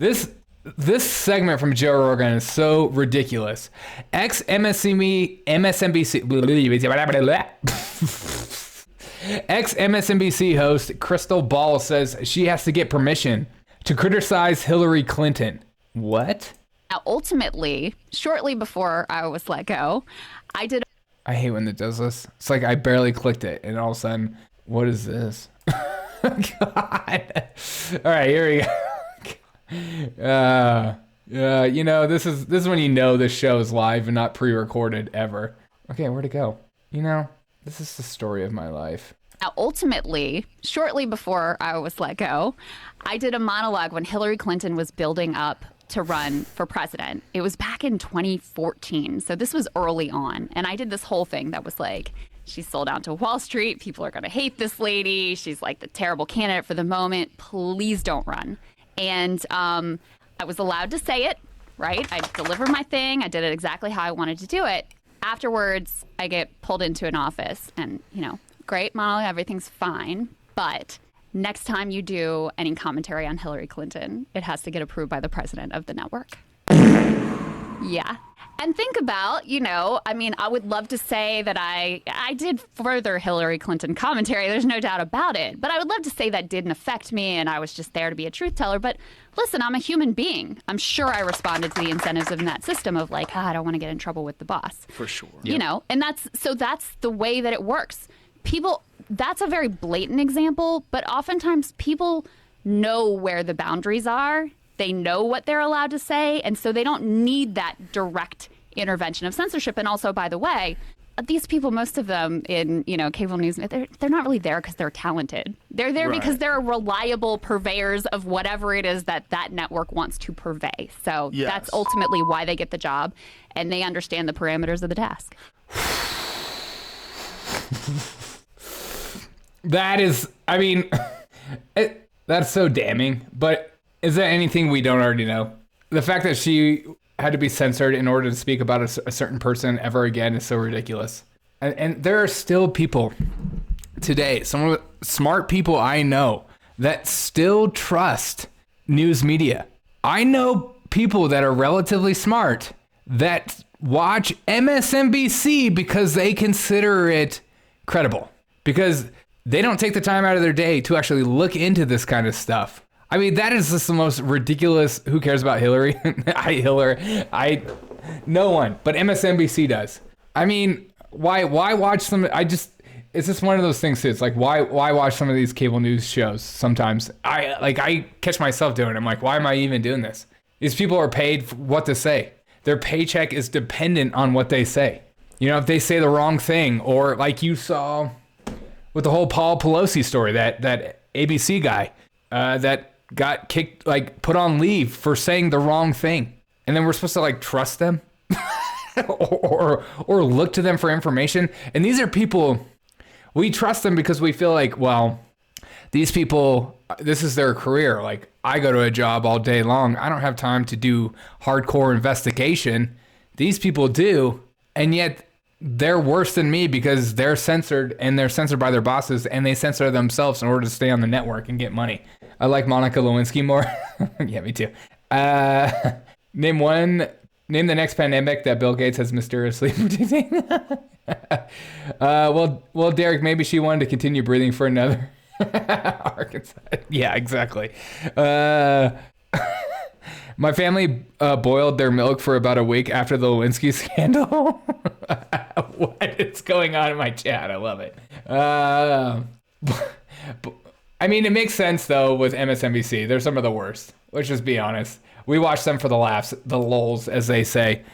This segment from Joe Rogan is so ridiculous. Ex-MSNBC Ex-MSNBC host Krystal Ball says she has to get permission to criticize Hillary Clinton. What? Now, ultimately, shortly before I was let go, I hate when it does this. It's like I barely clicked it, and all of a sudden, what is this? God. All right, here we go. You know, this is when you know this show is live and not pre-recorded ever. Okay, where'd it go? You know, this is the story of my life. Now, ultimately, shortly before I was let go, I did a monologue when Hillary Clinton was building up to run for president. It was back in 2014, so this was early on. And I did this whole thing that was like, she's sold out to Wall Street. People are going to hate this lady. She's like the terrible candidate for the moment. Please don't run. And I was allowed to say it, right? I delivered my thing. I did it exactly how I wanted to do it. Afterwards, I get pulled into an office and, you know, great monologue, everything's fine. But next time you do any commentary on Hillary Clinton, it has to get approved by the president of the network. Yeah. And think about, you know, I mean, I would love to say that I did further Hillary Clinton commentary. There's no doubt about it. But I would love to say that didn't affect me and I was just there to be a truth teller. But listen, I'm a human being. I'm sure I responded to the incentives in that system of like, I don't want to get in trouble with the boss. For sure. You know, and that's the way that it works. People, that's a very blatant example, but oftentimes people know where the boundaries are. They know what they're allowed to say, and so they don't need that direct intervention of censorship. And also, by the way, these people, most of them in, you know, cable news, they're not really there because they're talented. They're there because they're reliable purveyors of whatever it is that network wants to purvey. So that's ultimately why they get the job, and they understand the parameters of the task. That is, I mean, that's so damning, but is there anything we don't already know? The fact that she had to be censored in order to speak about a certain person ever again is so ridiculous. And there are still people today, some of the smart people I know, that still trust news media. I know people that are relatively smart that watch MSNBC because they consider it credible. Because they don't take the time out of their day to actually look into this kind of stuff. I mean, that is just the most ridiculous. Who cares about Hillary? No one, but MSNBC does. I mean, why watch some? It's just one of those things too. It's like, why watch some of these cable news shows? Sometimes I catch myself doing it. I'm like, why am I even doing this? These people are paid for what to say. Their paycheck is dependent on what they say. You know, if they say the wrong thing, or like you saw with the whole Paul Pelosi story, that ABC guy that got kicked, like put on leave for saying the wrong thing, and then we're supposed to like trust them or look to them for information. And these are people we trust them because we feel like, well, these people, this is their career. Like, I go to a job all day long. I don't have time to do hardcore investigation. These people do, and yet they're worse than me because they're censored, and they're censored by their bosses, and they censor themselves in order to stay on the network and get money. I like Monica Lewinsky more. Yeah, me too. Name the next pandemic that Bill Gates has mysteriously predicting. Well, Derek, maybe she wanted to continue breathing for another. Arkansas. Yeah, exactly. My family boiled their milk for about a week after the Lewinsky scandal. What is going on in my chat? I love it. I mean, it makes sense, though, with MSNBC. They're some of the worst. Let's just be honest. We watch them for the laughs, the lulz, as they say.